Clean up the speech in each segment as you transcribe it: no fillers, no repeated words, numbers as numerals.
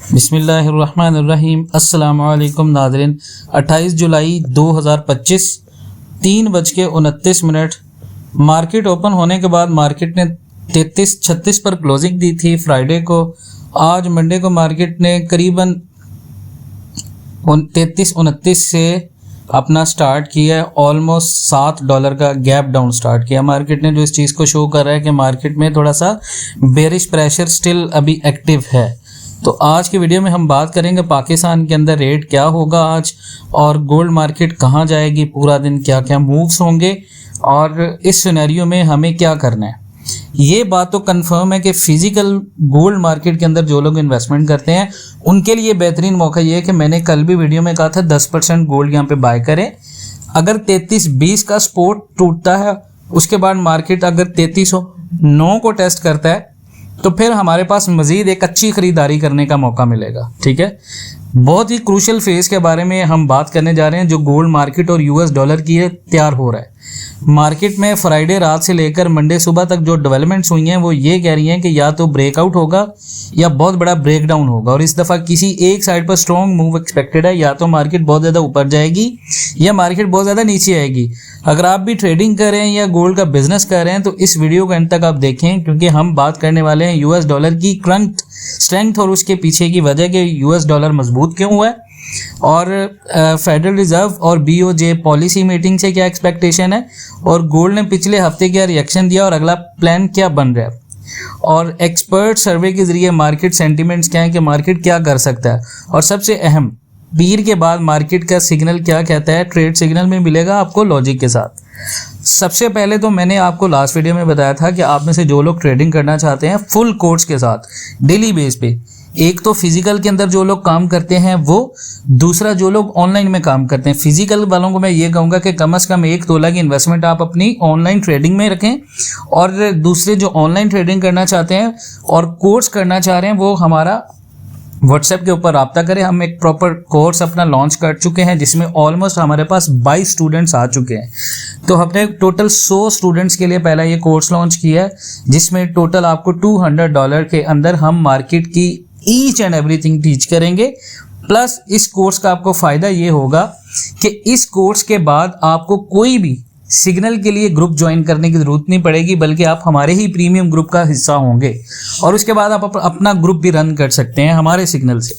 बिस्मिल्लाहिर्रहमानिर्रहीम। अस्सलाम वालेकुम नाज़रीन। 28 जुलाई 2025 3:29 मार्केट ओपन होने के बाद मार्केट ने 33-36 पर क्लोजिंग दी थी फ्राइडे को। आज मंडे को मार्केट ने करीबन 33-29 से अपना स्टार्ट किया है। ऑलमोस्ट $7 का गैप डाउन स्टार्ट किया मार्केट ने, जो इस चीज़ को शो कर रहा है कि मार्केट में थोड़ा सा बेरिश प्रेशर स्टिल अभी एक्टिव है। तो आज की वीडियो में हम बात करेंगे पाकिस्तान के अंदर रेट क्या होगा आज, और गोल्ड मार्केट कहाँ जाएगी, पूरा दिन क्या क्या मूव्स होंगे और इस सिनेरियो में हमें क्या करना है। ये बात तो कंफर्म है कि फिजिकल गोल्ड मार्केट के अंदर जो लोग इन्वेस्टमेंट करते हैं उनके लिए बेहतरीन मौका ये है कि मैंने कल भी वीडियो में कहा था 10% गोल्ड यहाँ पे बाय करें। अगर 33.20 का सपोर्ट टूटता है, उसके बाद मार्केट अगर 3309 को टेस्ट करता है तो फिर हमारे पास मज़ीद एक अच्छी ख़रीदारी करने का मौका मिलेगा। ठीक है, बहुत ही क्रूशल फेज के बारे में हम बात करने जा रहे हैं जो गोल्ड मार्केट और यूएस डॉलर की तैयार हो रहा है। मार्केट में फ्राइडे रात से लेकर मंडे सुबह तक जो डेवलपमेंट्स हुई हैं वो ये कह रही हैं कि या तो ब्रेकआउट होगा या बहुत बड़ा ब्रेकडाउन होगा, और इस दफ़ा किसी एक साइड पर स्ट्रॉन्ग मूव एक्सपेक्टेड है। या तो मार्केट बहुत ज़्यादा ऊपर जाएगी या मार्केट बहुत ज़्यादा नीचे आएगी। अगर आप भी ट्रेडिंग कर रहे हैं या गोल्ड का बिजनेस कर रहे हैं तो इस वीडियो को एंड तक आप देखें, क्योंकि हम बात करने वाले हैं यूएस डॉलर की करंट स्ट्रेंथ और उसके पीछे की वजह कि यूएस डॉलर मजबूत क्यों हुआ है, और फेडरल रिजर्व और बीओजे पॉलिसी मीटिंग से क्या एक्सपेक्टेशन है, और गोल्ड ने पिछले हफ्ते क्या रिएक्शन दिया और अगला प्लान क्या बन रहा है, और एक्सपर्ट सर्वे के जरिए मार्केट सेंटिमेंट्स क्या है कि मार्केट क्या कर सकता है, और सबसे अहम पीर के बाद मार्केट का सिग्नल क्या कहता है। ट्रेड सिग्नल में मिलेगा आपको लॉजिक के साथ। सबसे पहले तो मैंने आपको लास्ट वीडियो में बताया था कि आप में से जो लोग ट्रेडिंग करना चाहते हैं फुल कोर्स के साथ डेली बेस पे, एक तो फिजिकल के अंदर जो लोग काम करते हैं वो, दूसरा जो लोग ऑनलाइन में काम करते हैं। फिजिकल वालों को मैं ये कहूँगा कि कम से कम 1 तोला की इन्वेस्टमेंट आप अपनी ऑनलाइन ट्रेडिंग में रखें, और दूसरे जो ऑनलाइन ट्रेडिंग करना चाहते हैं और कोर्स करना चाह रहे हैं वो हमारा व्हाट्सएप के ऊपर रब्ता करें। हम एक प्रॉपर कोर्स अपना लॉन्च कर चुके हैं जिसमें ऑलमोस्ट हमारे पास 22 स्टूडेंट्स आ चुके हैं। तो हमने टोटल 100 स्टूडेंट्स के लिए पहला ये कोर्स लॉन्च किया है, जिसमें टोटल आपको $200 के अंदर हम मार्केट की ईच एंड एवरीथिंग टीच करेंगे। प्लस इस कोर्स का आपको फ़ायदा ये होगा कि इस कोर्स के बाद आपको कोई भी सिग्नल के लिए ग्रुप ज्वाइन करने की ज़रूरत नहीं पड़ेगी, बल्कि आप हमारे ही प्रीमियम ग्रुप का हिस्सा होंगे, और उसके बाद आप अपना ग्रुप भी रन कर सकते हैं हमारे सिग्नल से।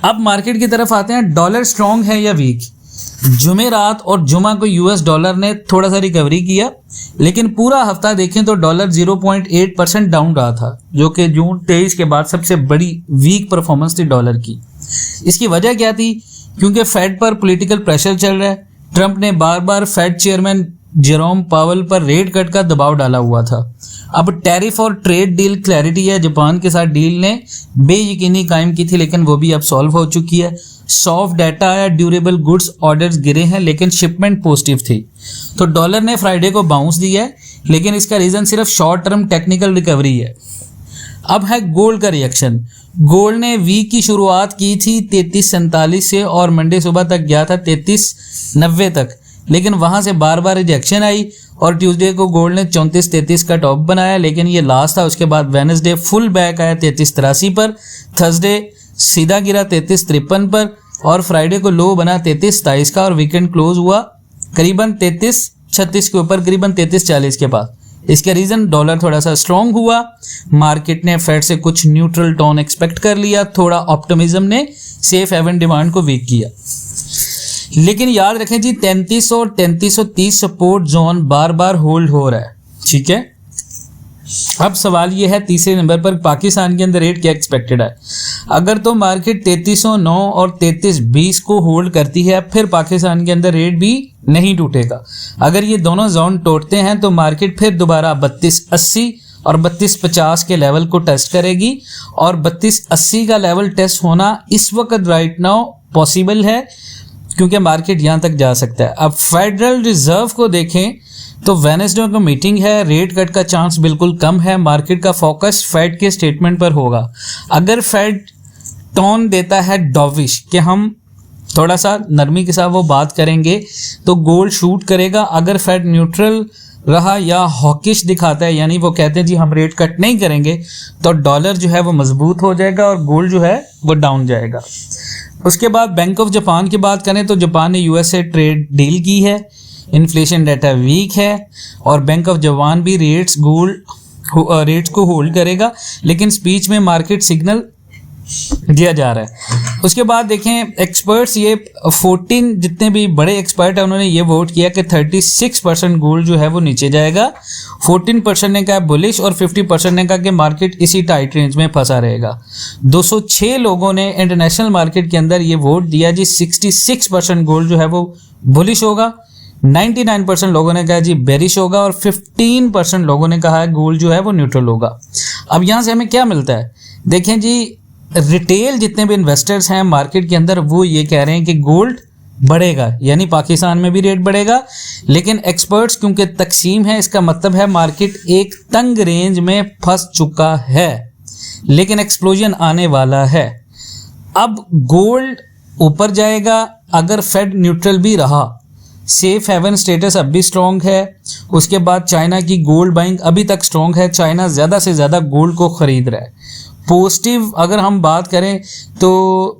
अब मार्केट की तरफ आते हैं। डॉलर स्ट्रॉन्ग है या वीक? जुमेरात और जुमा को यूएस डॉलर ने थोड़ा सा रिकवरी किया, लेकिन पूरा हफ्ता देखें तो डॉलर 0.8% डाउन रहा था, जो कि जून 23 के बाद सबसे बड़ी वीक परफॉर्मेंस थी डॉलर की। इसकी वजह क्या थी? क्योंकि फेड पर पॉलिटिकल प्रेशर चल रहा है। ट्रंप ने बार बार फेड चेयरमैन जेरोम पावेल पर रेट कट का दबाव डाला हुआ था। अब टैरिफ और ट्रेड डील क्लैरिटी है। जापान के साथ डील ने बेयकीनी कायम की थी, लेकिन वो भी अब सॉल्व हो चुकी है। सॉफ्ट डाटा आया, ड्यूरेबल गुड्स ऑर्डर्स गिरे हैं, लेकिन शिपमेंट पॉजिटिव थी। तो डॉलर ने फ्राइडे को बाउंस दिया है, लेकिन इसका रीज़न सिर्फ शॉर्ट टर्म टेक्निकल रिकवरी है। अब है गोल्ड का रिएक्शन। गोल्ड ने वीक की शुरुआत की थी 3347 से और मंडे सुबह तक गया था 3390 तक, लेकिन वहां से बार बार रिजेक्शन आई और ट्यूसडे को गोल्ड ने 3433 का टॉप बनाया, लेकिन ये लास्ट था। उसके बाद वेडनेसडे फुल बैक आया 3383 पर, थर्सडे सीधा गिरा 3353 पर, और फ्राइडे को लो बना 3327 का, और वीकेंड क्लोज हुआ करीबन 3336 के ऊपर, करीबन 3340 के पास। इसका रीज़न डॉलर थोड़ा सा स्ट्रॉन्ग हुआ। मार्केट ने फेड से कुछ न्यूट्रल टोन एक्सपेक्ट कर लिया, थोड़ा ऑप्टिमिज्म ने सेफ हेवन डिमांड को वीक किया। लेकिन याद रखें जी, 3300 और 3330 सपोर्ट जोन बार बार होल्ड हो रहा है। ठीक है, अब सवाल ये है तीसरे नंबर पर पाकिस्तान के अंदर रेट क्या एक्सपेक्टेड है। अगर तो मार्केट 3309 और 3320 को होल्ड करती है, फिर पाकिस्तान के अंदर रेट भी नहीं टूटेगा। अगर ये दोनों जोन टूटते हैं तो मार्केट फिर दोबारा 3280 और 3250 के लेवल को टेस्ट करेगी, और 3280 का लेवल टेस्ट होना इस वक्त राइट नाउ पॉसिबल है, क्योंकि मार्केट यहाँ तक जा सकता है। अब फेडरल रिजर्व को देखें तो वेडनेसडे को मीटिंग है, रेट कट का चांस बिल्कुल कम है। मार्केट का फोकस फेड के स्टेटमेंट पर होगा। अगर फेड टोन देता है डॉविश कि हम थोड़ा सा नरमी के साथ वो बात करेंगे तो गोल्ड शूट करेगा। अगर फेड न्यूट्रल रहा या हॉकिश दिखाता है, यानी वो कहते हैं जी हम रेट कट नहीं करेंगे, तो डॉलर जो है वो मजबूत हो जाएगा और गोल्ड जो है वो डाउन जाएगा। उसके बाद बैंक ऑफ जापान की बात करें तो जापान ने यूएस से ट्रेड डील की है, इन्फ्लेशन डाटा वीक है और बैंक ऑफ जापान भी रेट्स को होल्ड करेगा, लेकिन स्पीच में मार्केट सिग्नल दिया जा रहा है। उसके बाद देखें एक्सपर्ट्स, ये 14 जितने भी बड़े एक्सपर्ट हैं उन्होंने ये वोट किया कि 36% गोल्ड जो है वो नीचे जाएगा, 14% ने कहा बुलिश और 50% ने कहा कि मार्केट इसी टाइट रेंज में फंसा रहेगा। 206 लोगों ने इंटरनेशनल मार्केट के अंदर ये वोट दिया जी 66% गोल्ड जो है वो बुलिश होगा, 99% लोगों ने कहा जी बेरिश होगा और 15% लोगों ने कहा है गोल्ड जो है वो न्यूट्रल होगा। अब यहाँ से हमें क्या मिलता है, देखें जी रिटेल जितने भी इन्वेस्टर्स हैं मार्केट के अंदर वो ये कह रहे हैं कि गोल्ड बढ़ेगा, यानी पाकिस्तान में भी रेट बढ़ेगा, लेकिन एक्सपर्ट्स क्योंकि तकसीम है, इसका मतलब है मार्केट एक तंग रेंज में फंस चुका है, लेकिन एक्सप्लोजन आने वाला है। अब गोल्ड ऊपर जाएगा अगर फेड न्यूट्रल भी रहा, सेफ हेवन स्टेटस अब भी स्ट्रॉन्ग है। उसके बाद चाइना की गोल्ड बाइंग अभी तक स्ट्रॉन्ग है, चाइना ज़्यादा से ज़्यादा गोल्ड को ख़रीद रहा है। पॉजिटिव अगर हम बात करें तो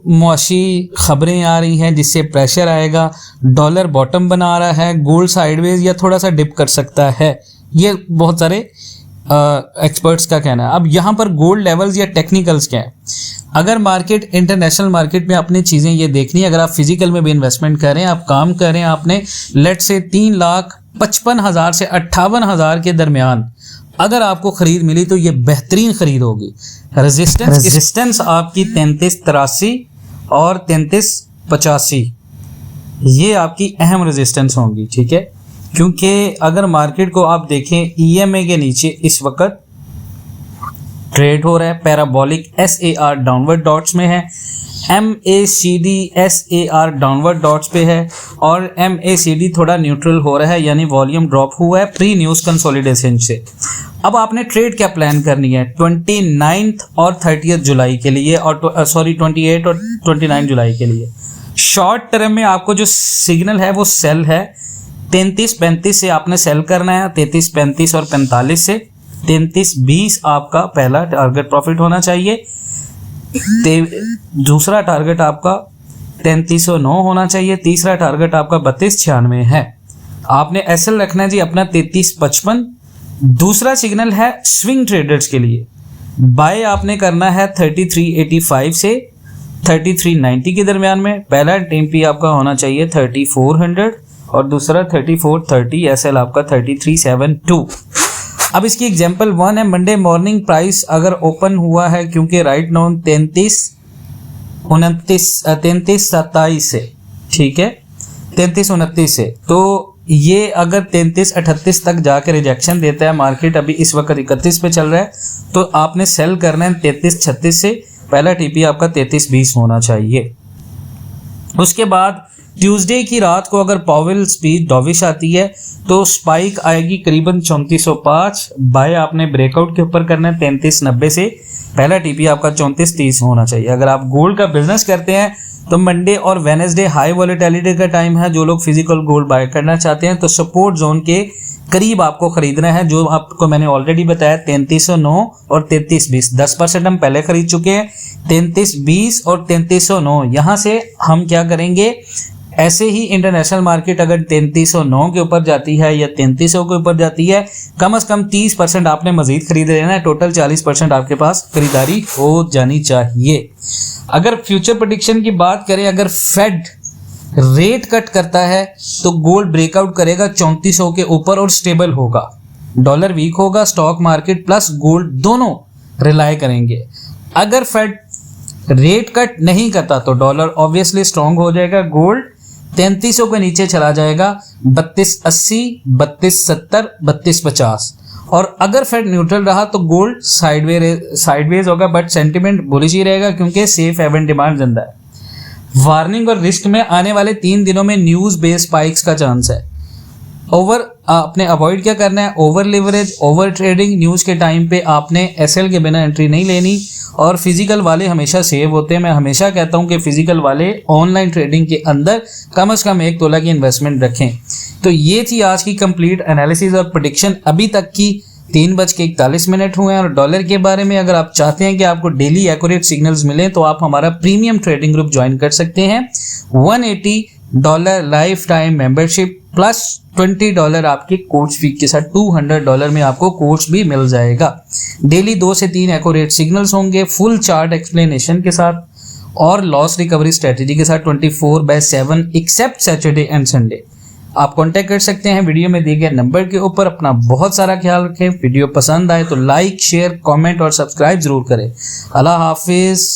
मुआशी खबरें आ रही हैं जिससे प्रेशर आएगा, डॉलर बॉटम बना रहा है, गोल्ड साइडवेज या थोड़ा सा डिप कर सकता है, ये बहुत सारे एक्सपर्ट्स का कहना है। अब यहाँ पर गोल्ड लेवल्स या टेक्निकल्स क्या है, अगर मार्केट इंटरनेशनल मार्केट में अपनी चीज़ें ये देखनी है, अगर आप फिजिकल में भी इन्वेस्टमेंट करें, आप काम करें, आपने लेट से 3,55,000 से 58,000 के दरमियान अगर आपको खरीद मिली तो ये बेहतरीन खरीद होगी। रेजिस्टेंस आपकी 3383 और 3385 ये आपकी अहम रेजिस्टेंस होंगी, ठीक है, क्योंकि अगर मार्केट को आप देखें EMA के नीचे इस वक्त ट्रेड हो रहा है, पैराबोलिक SAR डाउनवर्ड डॉट्स में है, MACD SAR डाउनवर्ड डॉट्स पे है और MACD थोड़ा न्यूट्रल हो रहा है, यानी वॉल्यूम ड्रॉप हुआ है प्री न्यूज़ कंसोलिडेशन से। अब आपने ट्रेड क्या प्लान करनी है 29 और 30 जुलाई के लिए और 28 और 29 जुलाई के लिए। शॉर्ट टर्म में आपको जो सिग्नल है वो सेल है, 33-35 से आपने सेल करना है, 33-35 और 45 से, 33-20 आपका पहला टारगेट प्रॉफिट होना चाहिए, दूसरा टारगेट आपका 3309 होना चाहिए, तीसरा टारगेट आपका 3296 है। आपने एसएल रखना है जी अपना 3355। दूसरा सिग्नल है स्विंग ट्रेडर्स के लिए, बाय आपने करना है 3385 से 3390 के दरमियान में। पहला टीएमपी आपका होना चाहिए 3400 और दूसरा 3430, एसएल आपका 3372। अब इसकी एग्जांपल 1 है, मंडे मॉर्निंग प्राइस अगर ओपन हुआ है, क्योंकि राइट नाउ 33-27 से, ठीक है, 33-29 से, तो ये अगर 33-38 तक जाकर रिजेक्शन देता है, मार्केट अभी इस वक्त 31 पे चल रहा है, तो आपने सेल करना है 33-36 से, पहला टीपी आपका 33-20 होना चाहिए। उसके बाद ट्यूसडे की रात को अगर पावेल स्पीच डॉविश आती है तो स्पाइक आएगी करीबन 3405, बाय आपने ब्रेकआउट के ऊपर करना है 3390 से, पहला टीपी आपका 3430 होना चाहिए। अगर आप गोल्ड का बिजनेस करते हैं तो मंडे और वेडनेसडे हाई वॉलेटिलिटी का टाइम है, जो लोग फिजिकल गोल्ड बाय करना चाहते हैं तो सपोर्ट जोन के करीब आपको खरीदना है, जो आपको मैंने ऑलरेडी बताया 3309 और 3320, 10% हम पहले खरीद चुके हैं, 3320 और 3309। यहाँ से हम क्या करेंगे, ऐसे ही इंटरनेशनल मार्केट अगर 3309 के ऊपर जाती है या 3300 के ऊपर जाती है, कम से कम 30% आपने मजीद खरीद लेना है, टोटल 40% आपके पास खरीदारी हो जानी चाहिए। अगर फ्यूचर प्रेडिक्शन की बात करें, अगर फेड रेट कट करता है तो गोल्ड ब्रेकआउट करेगा 3400 के ऊपर और स्टेबल होगा, डॉलर वीक होगा, स्टॉक मार्केट प्लस गोल्ड दोनों रिलाई करेंगे। अगर फेड रेट कट नहीं करता तो डॉलर ऑब्वियसली स्ट्रांग हो जाएगा, गोल्ड 3300 के नीचे चला जाएगा 3280, 3270, 3250, और अगर फेड न्यूट्रल रहा तो गोल्ड साइडवेज होगा, बट सेंटिमेंट बुलिश ही रहेगा क्योंकि सेफ हेवन डिमांड जिंदा है। वार्निंग और रिस्क में आने वाले 3 दिनों में न्यूज बेस्ड स्पाइक्स का चांस है। आपने अवॉइड क्या करना है, over leverage, over trading. News के टाइम पे आपने एसएल के बिना एंट्री नहीं लेनी, और फिजिकल वाले हमेशा सेव होते हैं। मैं हमेशा कहता हूं कि फिजिकल वाले ऑनलाइन ट्रेडिंग के अंदर कम से कम 1 तोला की इन्वेस्टमेंट रखें, तो ये थी आज की कंप्लीट एनालिसिस और प्रेडिक्शन अभी तक की। 3:41 हुए हैं। और डॉलर के बारे में अगर आप चाहते हैं कि आपको डेली एक्यूरेट सिग्नल्स मिले तो आप हमारा प्रीमियम ट्रेडिंग ग्रुप ज्वाइन कर सकते हैं। $180 लाइफ टाइम मेंबरशिप प्लस $20 आपके कोर्स फी के साथ $200 में आपको कोर्स भी मिल जाएगा। डेली 2 से 3 एक्यूरेट सिग्नल्स होंगे फुल चार्ट एक्सप्लेनेशन के साथ और लॉस रिकवरी स्ट्रेटेजी के साथ 24/7 एक्सेप्ट सैटरडे एंड संडे। आप कांटेक्ट कर सकते हैं वीडियो में दिए गए नंबर के ऊपर। अपना बहुत सारा ख्याल रखें। वीडियो पसंद आए तो लाइक शेयर कमेंट और सब्सक्राइब जरूर करें। अल्लाह हाफिज।